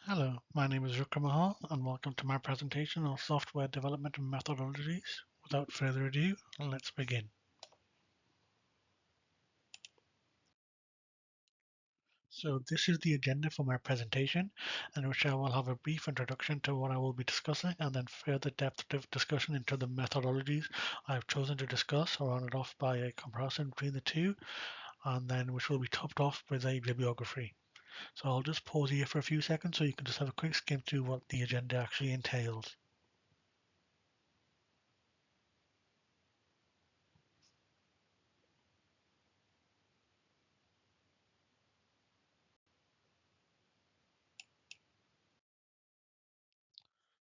Hello, my name is Vikram Mahal and welcome to my presentation on software development methodologies. Without further ado, let's begin. So this is the agenda for my presentation, in which I will have a brief introduction to what I will be discussing and then further depth discussion into the methodologies I've chosen to discuss, rounded off by a comparison between the two, and then which will be topped off with a bibliography. So I'll just pause here for a few seconds so you can just have a quick skim through what the agenda actually entails.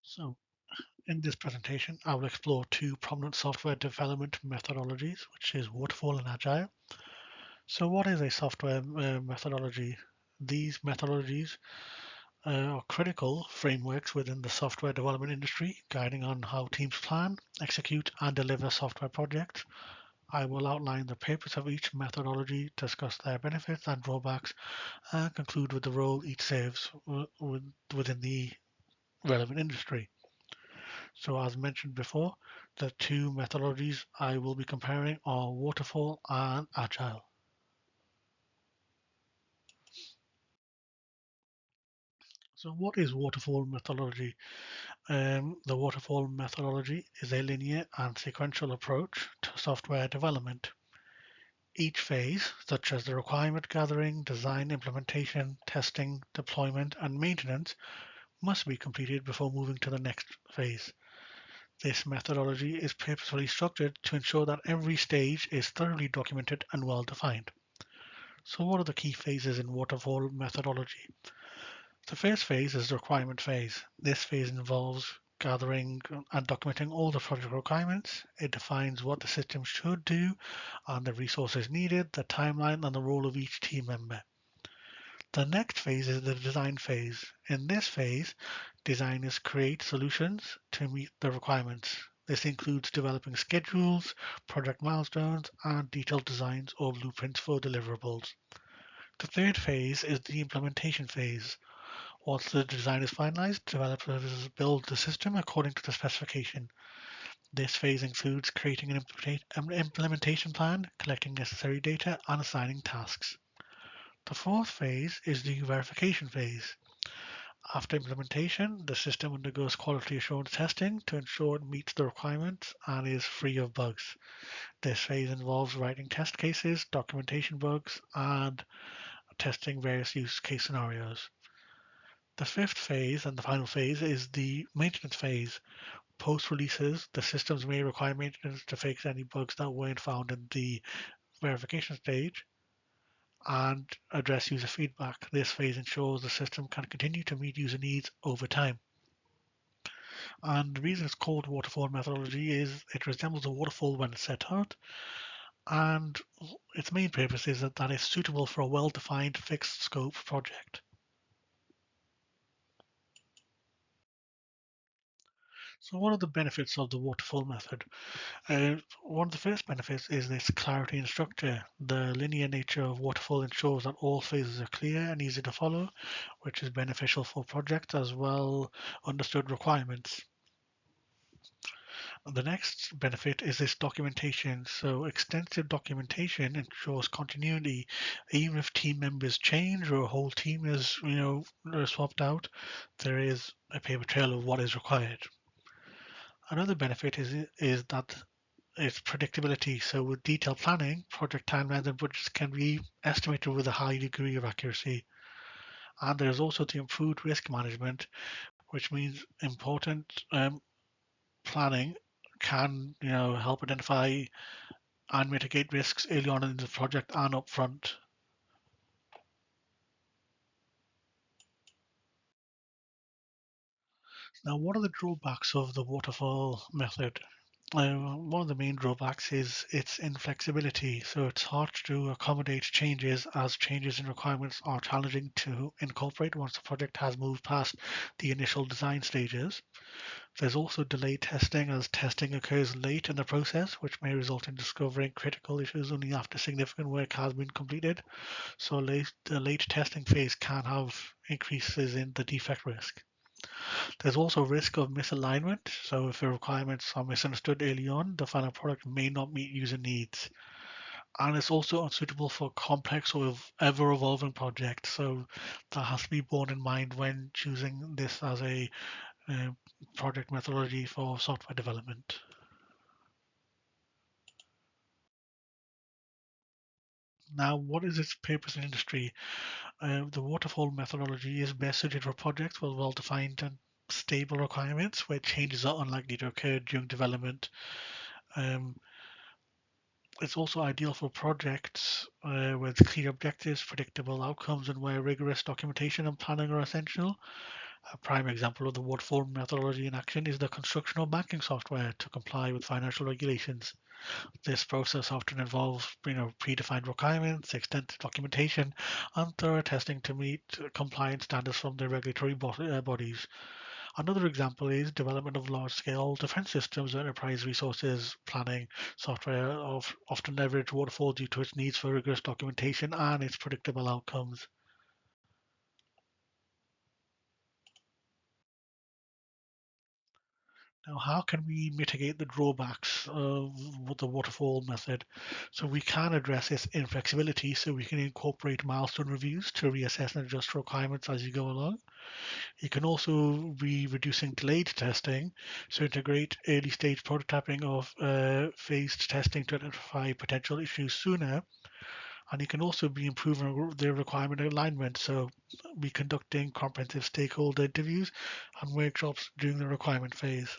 So in this presentation, I will explore two prominent software development methodologies, which is Waterfall and Agile. So what is a software methodology? These methodologies are critical frameworks within the software development industry, guiding on how teams plan, execute, and deliver software projects. I will outline the purpose of each methodology, discuss their benefits and drawbacks, and conclude with the role each serves within the relevant industry. So as mentioned before, the two methodologies I will be comparing are Waterfall and Agile. So what is Waterfall methodology? The Waterfall methodology is a linear and sequential approach to software development. Each phase, such as the requirement gathering, design, implementation, testing, deployment, and maintenance, must be completed before moving to the next phase. This methodology is purposefully structured to ensure that every stage is thoroughly documented and well defined. So what are the key phases in waterfall methodology? The first phase is the requirement phase. This phase involves gathering and documenting all the project requirements. It defines what the system should do and the resources needed, the timeline and the role of each team member. The next phase is the design phase. In this phase, designers create solutions to meet the requirements. This includes developing schedules, project milestones, and detailed designs or blueprints for deliverables. The third phase is the implementation phase. Once the design is finalized, developers build the system according to the specification. This phase includes creating an implementation plan, collecting necessary data, and assigning tasks. The fourth phase is the verification phase. After implementation, the system undergoes quality assurance testing to ensure it meets the requirements and is free of bugs. This phase involves writing test cases, documentation bugs, and testing various use case scenarios. The fifth phase and the final phase is the maintenance phase. Post releases, the systems may require maintenance to fix any bugs that weren't found in the verification stage and address user feedback. This phase ensures the system can continue to meet user needs over time. And the reason it's called waterfall methodology is it resembles a waterfall when it's set out, and its main purpose is that it's suitable for a well-defined fixed scope project. So what are the benefits of the waterfall method? One of the first benefits is this clarity and structure. The linear nature of waterfall ensures that all phases are clear and easy to follow, which is beneficial for projects as well understood requirements. The next benefit is this documentation. So extensive documentation ensures continuity. Even if team members change or a whole team is, swapped out, there is a paper trail of what is required. Another benefit is that it's predictability. So with detailed planning, project timelines and budgets can be estimated with a high degree of accuracy. And there's also the improved risk management, which means important planning can help identify and mitigate risks early on in the project and upfront. Now, what are the drawbacks of the waterfall method? One of the main drawbacks is its inflexibility, so it's hard to accommodate changes as changes in requirements are challenging to incorporate once the project has moved past the initial design stages. There's also delayed testing as testing occurs late in the process, which may result in discovering critical issues only after significant work has been completed. So the late testing phase can have increases in the defect risk. There's also risk of misalignment. So if the requirements are misunderstood early on, the final product may not meet user needs. And it's also unsuitable for complex or ever evolving projects. So that has to be borne in mind when choosing this as a uh, project methodology for software development. Now, what is its purpose in industry? The waterfall methodology is best suited for projects with well-defined and stable requirements where changes are unlikely to occur during development. Um, it's also ideal for projects with clear objectives, predictable outcomes, and where rigorous documentation and planning are essential. A prime example of the waterfall methodology in action is the construction of banking software to comply with financial regulations. This process often involves, predefined requirements, extensive documentation, and thorough testing to meet compliance standards from the regulatory bodies. Another example is development of large-scale defense systems. Enterprise resources planning software often leverage waterfall due to its needs for rigorous documentation and its predictable outcomes. Now, how can we mitigate the drawbacks of the waterfall method? So we can address this inflexibility so we can incorporate milestone reviews to reassess and adjust requirements as you go along. You can also be reducing delayed testing, so integrate early stage prototyping of phased testing to identify potential issues sooner. And you can also be improving the requirement alignment, so be conducting comprehensive stakeholder interviews and workshops during the requirement phase.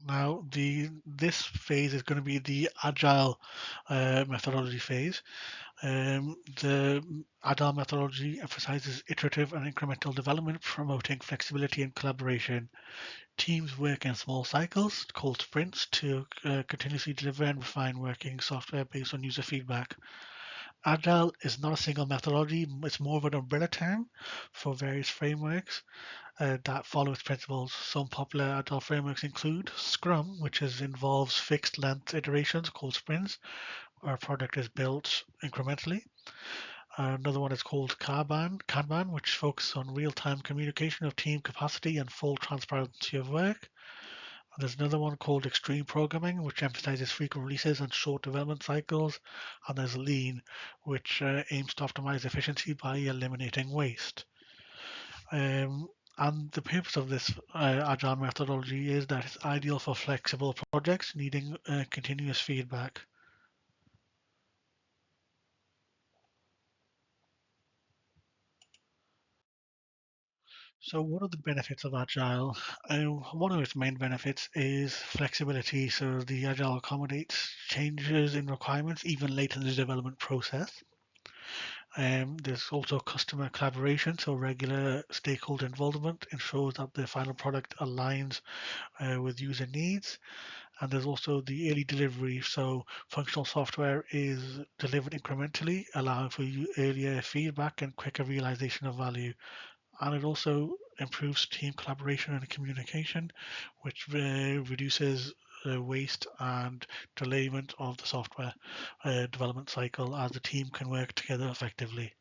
Now, the this phase is going to be the agile methodology phase. The agile methodology emphasizes iterative and incremental development, promoting flexibility and collaboration. Teams work in small cycles, called sprints, to continuously deliver and refine working software based on user feedback. Agile is not a single methodology; it's more of an umbrella term for various frameworks that follow its principles. Some popular agile frameworks include Scrum, involves fixed length iterations called sprints, where a product is built incrementally. Another one is called Kanban, which focuses on real-time communication of team capacity and full transparency of work. And there's another one called Extreme Programming, which emphasizes frequent releases and short development cycles. And there's Lean, which aims to optimize efficiency by eliminating waste. And the purpose of this agile methodology is that it's ideal for flexible projects needing continuous feedback. So, what are the benefits of Agile? One of its main benefits is flexibility. So, the Agile accommodates changes in requirements even late in the development process. There's also customer collaboration, so regular stakeholder involvement ensures that the final product aligns with user needs. And there's also the early delivery, so functional software is delivered incrementally, allowing for earlier feedback and quicker realization of value. And it also improves team collaboration and communication, which reduces waste and delayment of the software development cycle as the team can work together effectively.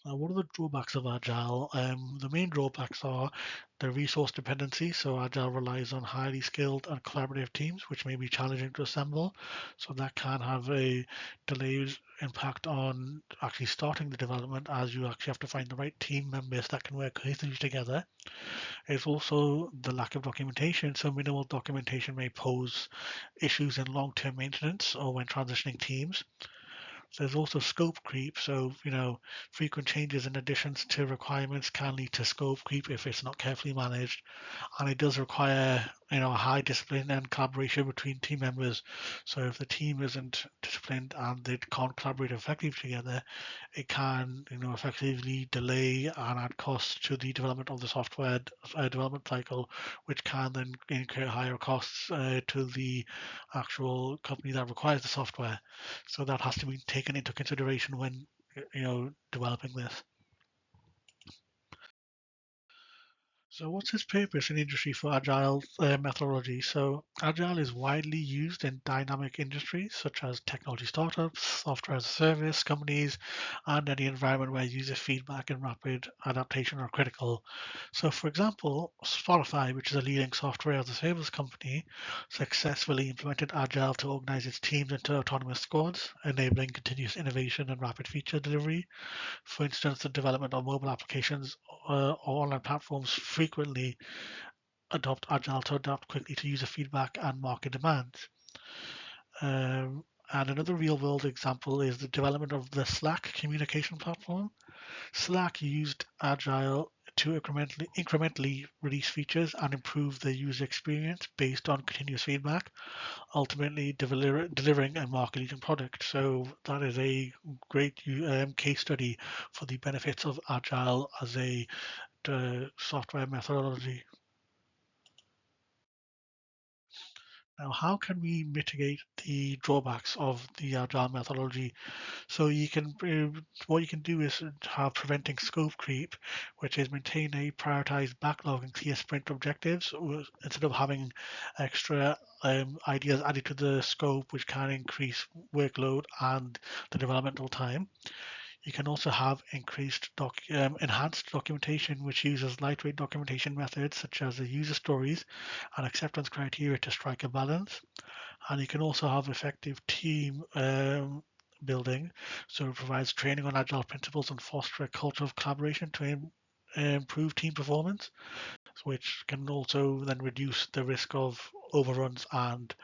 What are the drawbacks of Agile? The main drawbacks are the resource dependency. So Agile relies on highly skilled and collaborative teams, which may be challenging to assemble. So that can have a delayed impact on actually starting the development, as you actually have to find the right team members that can work cohesively together. It's also the lack of documentation. So minimal documentation may pose issues in long-term maintenance or when transitioning teams. There's also scope creep. So, frequent changes and additions to requirements can lead to scope creep if it's not carefully managed. And it does require, a high discipline and collaboration between team members. So if the team isn't disciplined and they can't collaborate effectively together, it can, effectively delay and add costs to the development of the software development cycle, which can then incur higher costs to the actual company that requires the software. So that has to be taken into consideration when, developing this. So what's its purpose in industry for Agile methodology? So Agile is widely used in dynamic industries such as technology startups, software as a service companies, and any environment where user feedback and rapid adaptation are critical. So for example, Spotify, which is a leading software as a service company, successfully implemented Agile to organize its teams into autonomous squads, enabling continuous innovation and rapid feature delivery. For instance, the development of mobile applications or online platforms frequently adopt Agile to adapt quickly to user feedback and market demands. And another real world example is the development of the Slack communication platform. Slack used Agile to incrementally release features and improve the user experience based on continuous feedback, ultimately delivering a market leading product. So that is a great case study for the benefits of Agile as a software methodology. Now, how can we mitigate the drawbacks of the Agile methodology? So what you can do is have preventing scope creep, which is maintain a prioritized backlog and clear sprint objectives instead of having extra ideas added to the scope, which can increase workload and the developmental time. You can also have enhanced documentation, which uses lightweight documentation methods such as the user stories and acceptance criteria to strike a balance. And you can also have effective team building, so it provides training on agile principles and foster a culture of collaboration to improve team performance, which can also then reduce the risk of overruns and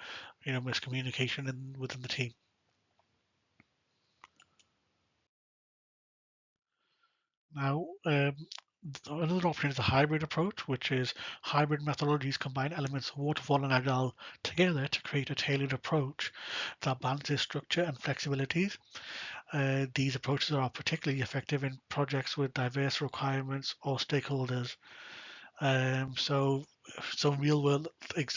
miscommunication within the team. Now, another option is the hybrid approach, which is hybrid methodologies combine elements of waterfall and agile together to create a tailored approach that balances structure and flexibilities. These approaches are particularly effective in projects with diverse requirements or stakeholders. So some real world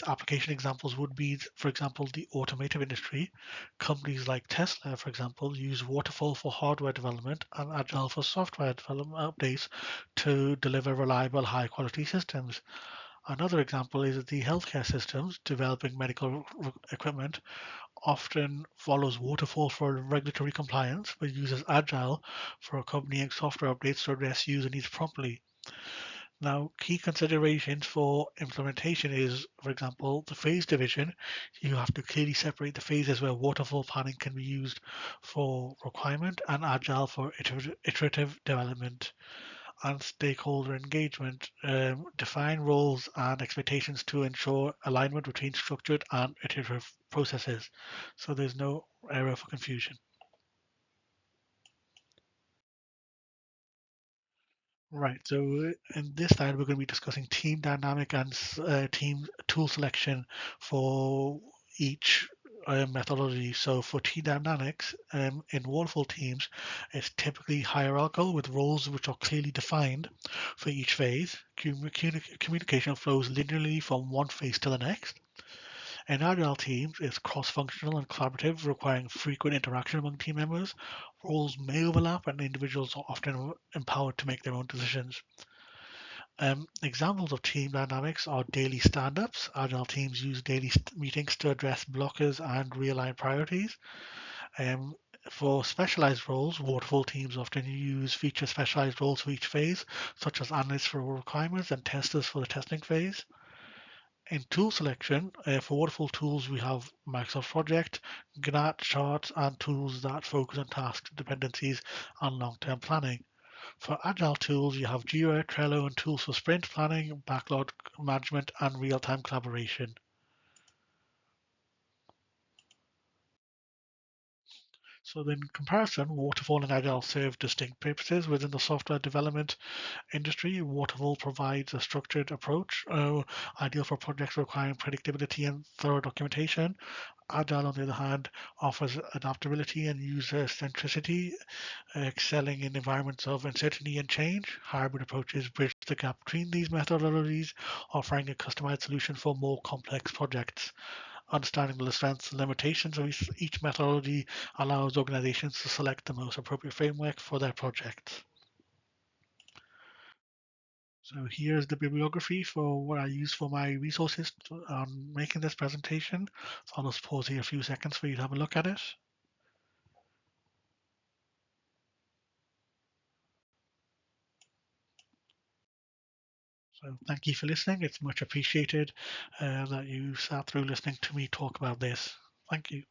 application examples would be, for example, the automotive industry. Companies like Tesla, for example, use Waterfall for hardware development and Agile for software development updates to deliver reliable, high quality systems. Another example is the healthcare systems developing medical equipment often follows Waterfall for regulatory compliance, but uses Agile for accompanying software updates to address user needs promptly. Now, key considerations for implementation is, for example, the phase division. You have to clearly separate the phases where waterfall planning can be used for requirement and agile for iterative development. And stakeholder engagement. Define roles and expectations to ensure alignment between structured and iterative processes. So there's no area for confusion. Right. So in this slide, we're going to be discussing team dynamic and team tool selection for each methodology. So for team dynamics, in waterfall teams, it's typically hierarchical with roles which are clearly defined for each phase. Communication flows linearly from one phase to the next. In agile teams, it's cross-functional and collaborative, requiring frequent interaction among team members. Roles may overlap, and individuals are often empowered to make their own decisions. Examples of team dynamics are daily stand-ups. Agile teams use daily meetings to address blockers and realign priorities. Um, for specialized roles, waterfall teams often use feature specialized roles for each phase, such as analysts for requirements and testers for the testing phase. In tool selection, for waterfall tools, we have Microsoft Project, Gantt charts, and tools that focus on task dependencies and long-term planning. For agile tools, you have Jira, Trello, and tools for sprint planning, backlog management, and real-time collaboration. So in comparison, Waterfall and Agile serve distinct purposes within the software development industry. Waterfall provides a structured approach, ideal for projects requiring predictability and thorough documentation. Agile, on the other hand, offers adaptability and user centricity, excelling in environments of uncertainty and change. Hybrid approaches bridge the gap between these methodologies, offering a customized solution for more complex projects. Understanding the strengths and limitations of each methodology allows organizations to select the most appropriate framework for their projects. So here's the bibliography for what I use for my resources on making this presentation. So I'll just pause here a few seconds for you to have a look at it. So thank you for listening. It's much appreciated that you sat through listening to me talk about this. Thank you.